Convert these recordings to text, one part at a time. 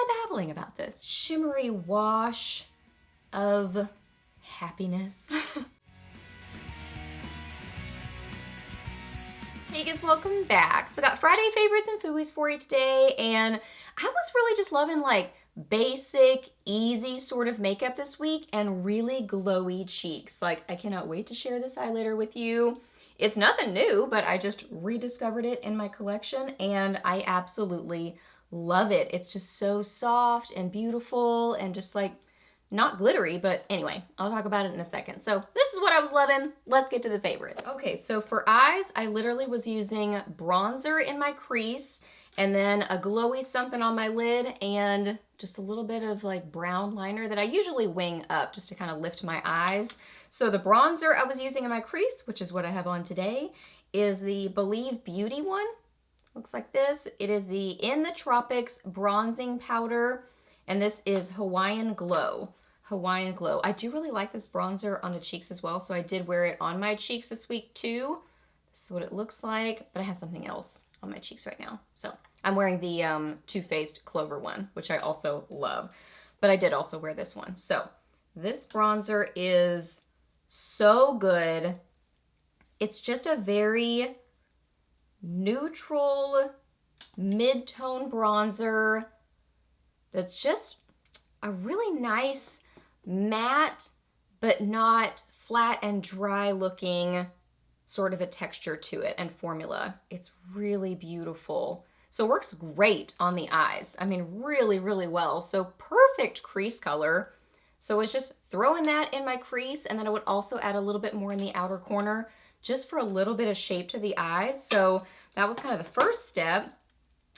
I babbling about this? Shimmery wash of happiness. Hey guys, welcome back. So I got Friday favorites and Fooeys for you today, and I was really just loving like basic, easy sort of makeup this week and really glowy cheeks. Like, I cannot wait to share this highlighter with you. It's nothing new, but I just rediscovered it in my collection and I absolutely love it. It's just so soft and beautiful and just like not glittery, but anyway, I'll talk about it in a second. So this is what I was loving. Let's get to the favorites. Okay, so for eyes, I literally was using bronzer in my crease and then a glowy something on my lid and just a little bit of like brown liner that I usually wing up just to kind of lift my eyes. So the bronzer I was using in my crease, which is what I have on today, is the Believe Beauty one. Looks like this. It is the In the Tropics Bronzing Powder, and this is Hawaiian Glow. Hawaiian Glow. I do really like this bronzer on the cheeks as well, so I did wear it on my cheeks this week too. This is what it looks like, but I have something else on my cheeks right now. So I'm wearing the Too Faced Clover one, which I also love, but I did also wear this one. So this bronzer is so good. It's just a very neutral mid-tone bronzer that's just a really nice matte but not flat and dry looking sort of a texture to it and formula. It's really beautiful. So it works great on the eyes. I mean, really, really well. So perfect crease color. So it's just throwing that in my crease, and then I would also add a little bit more in the outer corner just for a little bit of shape to the eyes. So that was kind of the first step.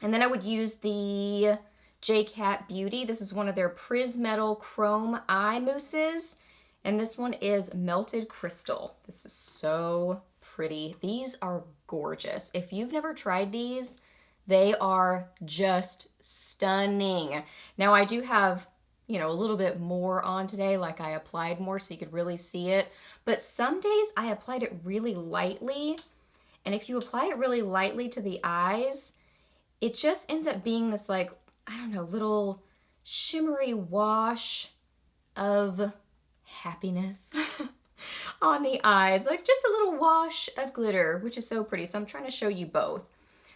And then I would use the J-Cat Beauty. This is one of their Prismetal Chrome Eye Mousses, and this one is Melted Crystal. This is so pretty. These are gorgeous. If you've never tried these, they are just stunning. Now I do have, you know, a little bit more on today, like I applied more so you could really see it, but some days I applied it really lightly, and if you apply it really lightly to the eyes, it just ends up being this like, I don't know, little shimmery wash of happiness on the eyes. Like just a little wash of glitter, which is so pretty. So I'm trying to show you both.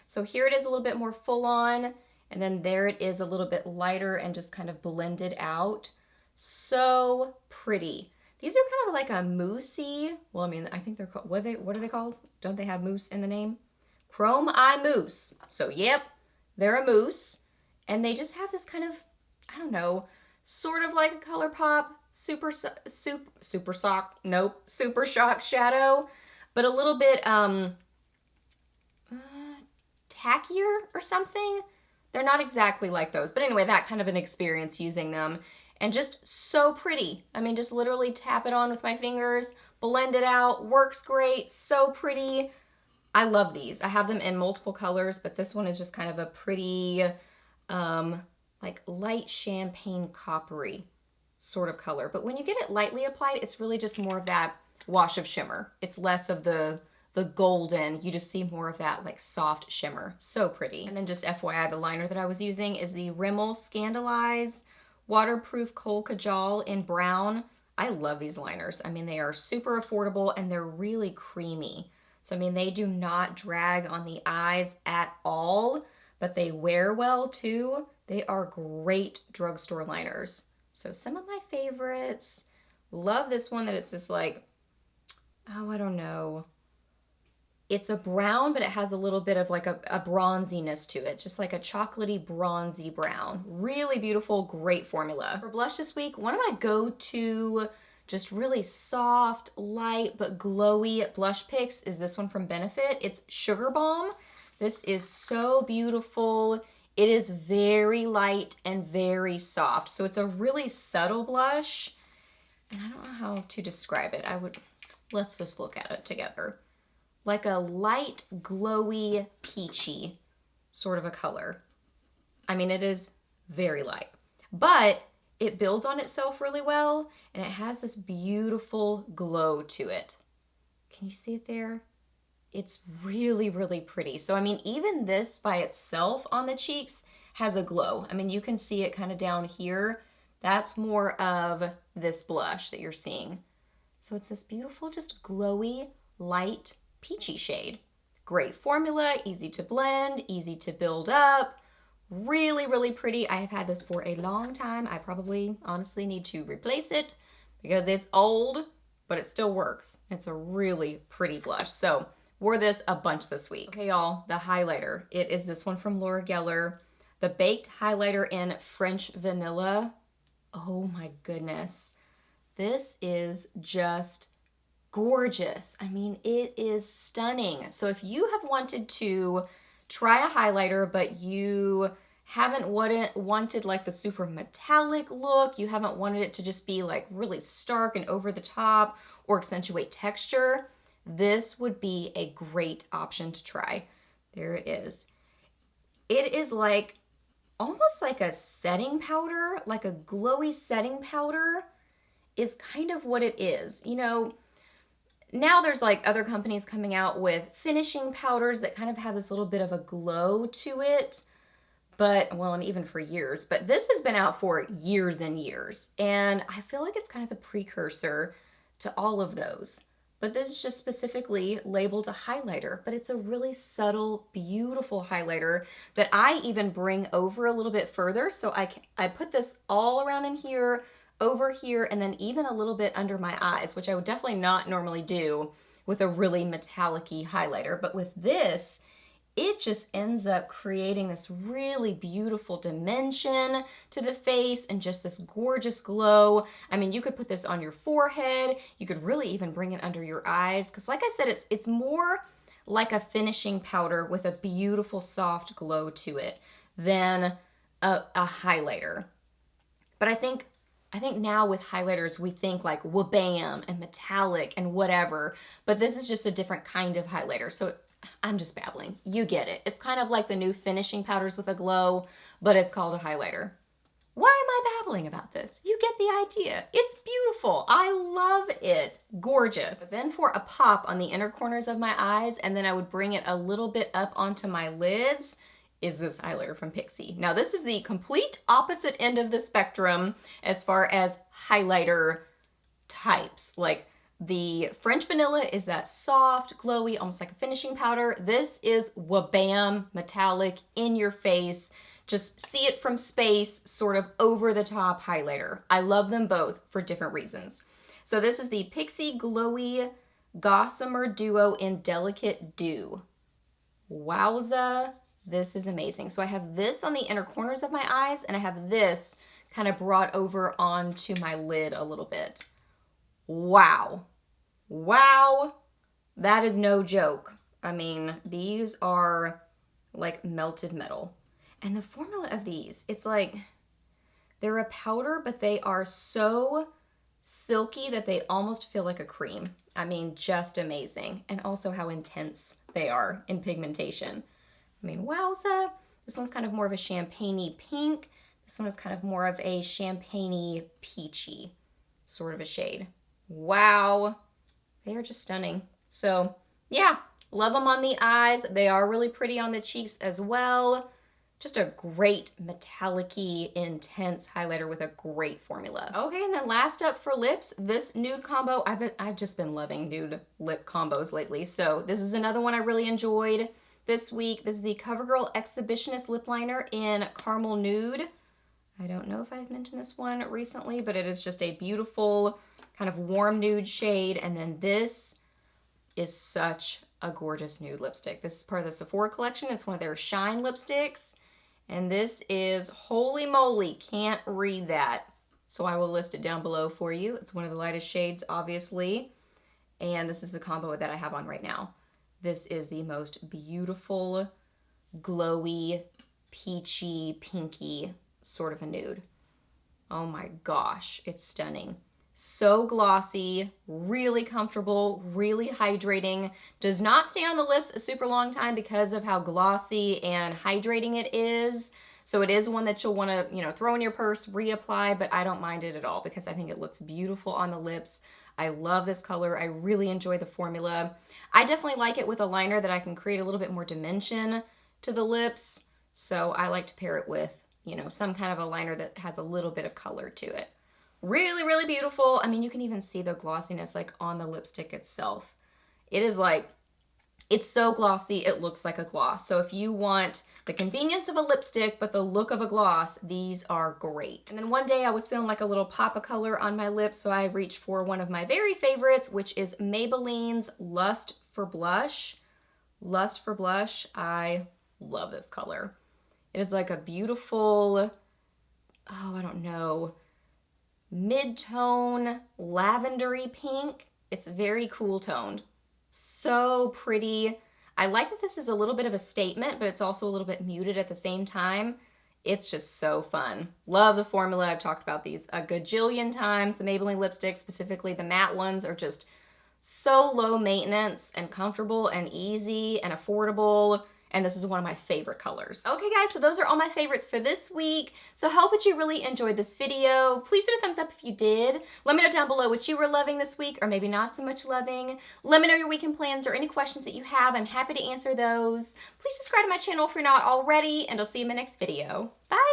So here it is a little bit more full on, and then there it is a little bit lighter and just kind of blended out. So pretty. These are kind of like a moussey, well, I mean, I think they're called, what are they called? Don't they have mousse in the name? Chrome Eye Mousse. So yep, they're a mousse. And they just have this kind of, I don't know, sort of like a ColourPop Super Shock shadow, but a little bit tackier or something. They're not exactly like those, but anyway, that kind of an experience using them, and just so pretty. I mean, just literally tap it on with my fingers, blend it out, works great, so pretty. I love these. I have them in multiple colors, but this one is just kind of a pretty, like light champagne coppery sort of color. But when you get it lightly applied, it's really just more of that wash of shimmer. It's less of the golden. You just see more of that like soft shimmer. So pretty. And then just FYI, the liner that I was using is the Rimmel Scandalize Waterproof Kohl Kajal in brown. I love these liners. I mean, they are super affordable and they're really creamy. So I mean, they do not drag on the eyes at all, but they wear well too. They are great drugstore liners. So some of my favorites. Love this one that it's just like, oh, I don't know. It's a brown, but it has a little bit of like a bronziness to it. It's just like a chocolatey bronzy brown. Really beautiful, great formula. For blush this week, one of my go-to just really soft, light, but glowy blush picks is this one from Benefit. It's Sugar Bomb. This is so beautiful. It is very light and very soft. So it's a really subtle blush. And I don't know how to describe it. Let's just look at it together. Like a light, glowy, peachy sort of a color. I mean, it is very light, but it builds on itself really well, and it has this beautiful glow to it. Can you see it there? It's really, really pretty. So, I mean, even this by itself on the cheeks has a glow. I mean, you can see it kind of down here. That's more of this blush that you're seeing. So it's this beautiful, just glowy, light, peachy shade. Great formula, easy to blend, easy to build up. Really, really pretty. I have had this for a long time. I probably honestly need to replace it because it's old, but it still works. It's a really pretty blush. So wore this a bunch this week. Okay, y'all, the highlighter. It is this one from Laura Geller. The Baked Highlighter in French Vanilla. Oh my goodness. This is just gorgeous. I mean, it is stunning. So if you have wanted to try a highlighter, but you haven't wanted like the super metallic look, you haven't wanted it to just be like really stark and over the top or accentuate texture, this would be a great option to try. There it is. It is like almost like a setting powder, like a glowy setting powder is kind of what it is. You know, now there's like other companies coming out with finishing powders that kind of have this little bit of a glow to it. But, well, and even for years, but this has been out for years and years. And I feel like it's kind of the precursor to all of those. But this is just specifically labeled a highlighter, but it's a really subtle, beautiful highlighter that I even bring over a little bit further. So I put this all around in here, over here, and then even a little bit under my eyes, which I would definitely not normally do with a really metallic-y highlighter. But with this, it just ends up creating this really beautiful dimension to the face and just this gorgeous glow. I mean, you could put this on your forehead. You could really even bring it under your eyes. Because like I said, it's more like a finishing powder with a beautiful soft glow to it than a highlighter. But I think now with highlighters, we think like wha-bam and metallic and whatever. But this is just a different kind of highlighter. So I'm just babbling. You get it. It's kind of like the new finishing powders with a glow, but it's called a highlighter. Why am I babbling about this? You get the idea. It's beautiful. I love it. Gorgeous. But then for a pop on the inner corners of my eyes, and then I would bring it a little bit up onto my lids, is this highlighter from Pixi. Now this is the complete opposite end of the spectrum as far as highlighter types. Like, the French Vanilla is that soft, glowy, almost like a finishing powder. This is wha-bam, metallic, in your face, just see it from space, sort of over the top highlighter. I love them both for different reasons. So this is the Pixi Glowy Gossamer Duo in Delicate Dew. Wowza, this is amazing. So I have this on the inner corners of my eyes, and I have this kind of brought over onto my lid a little bit. Wow. Wow. That is no joke. I mean, these are like melted metal. And the formula of these, it's like they're a powder, but they are so silky that they almost feel like a cream. I mean, just amazing. And also how intense they are in pigmentation. I mean, wowza. This one's kind of more of a champagne-y pink. This one is kind of more of a champagne-y peachy sort of a shade. Wow, they are just stunning. So yeah, love them on the eyes. They are really pretty on the cheeks as well. Just a great metallic-y, intense highlighter with a great formula. Okay, and then last up for lips, this nude combo. I've just been loving nude lip combos lately. So this is another one I really enjoyed this week. This is the CoverGirl Exhibitionist lip liner in Caramel Nude. I don't know if I've mentioned this one recently, but it is just a beautiful kind of warm nude shade. And then this is such a gorgeous nude lipstick. This is part of the Sephora collection. It's one of their Shine lipsticks. And this is, holy moly, can't read that. So I will list it down below for you. It's one of the lightest shades, obviously. And this is the combo that I have on right now. This is the most beautiful, glowy, peachy, pinky sort of a nude. Oh my gosh, it's stunning. So glossy, really comfortable, really hydrating. Does not stay on the lips a super long time because of how glossy and hydrating it is. So it is one that you'll want to, you know, throw in your purse, reapply, but I don't mind it at all because I think it looks beautiful on the lips. I love this color. I really enjoy the formula. I definitely like it with a liner that I can create a little bit more dimension to the lips. So I like to pair it with, you know, some kind of a liner that has a little bit of color to it. Really, really beautiful. I mean, you can even see the glossiness like on the lipstick itself. It is like, it's so glossy, it looks like a gloss. So if you want the convenience of a lipstick, but the look of a gloss, these are great. And then one day I was feeling like a little pop of color on my lips, so I reached for one of my very favorites, which is Maybelline's Lust for Blush. Lust for Blush, I love this color. It is like a beautiful, oh, I don't know, mid-tone lavendery pink. It's very cool toned. So pretty. I like that this is a little bit of a statement, but it's also a little bit muted at the same time. It's just so fun. Love the formula. I've talked about these a gajillion times. The Maybelline lipsticks, specifically the matte ones, are just so low maintenance and comfortable and easy and affordable. And this is one of my favorite colors. Okay guys, so those are all my favorites for this week. So hope that you really enjoyed this video. Please hit a thumbs up if you did. Let me know down below what you were loving this week or maybe not so much loving. Let me know your weekend plans or any questions that you have. I'm happy to answer those. Please subscribe to my channel if you're not already, and I'll see you in my next video. Bye!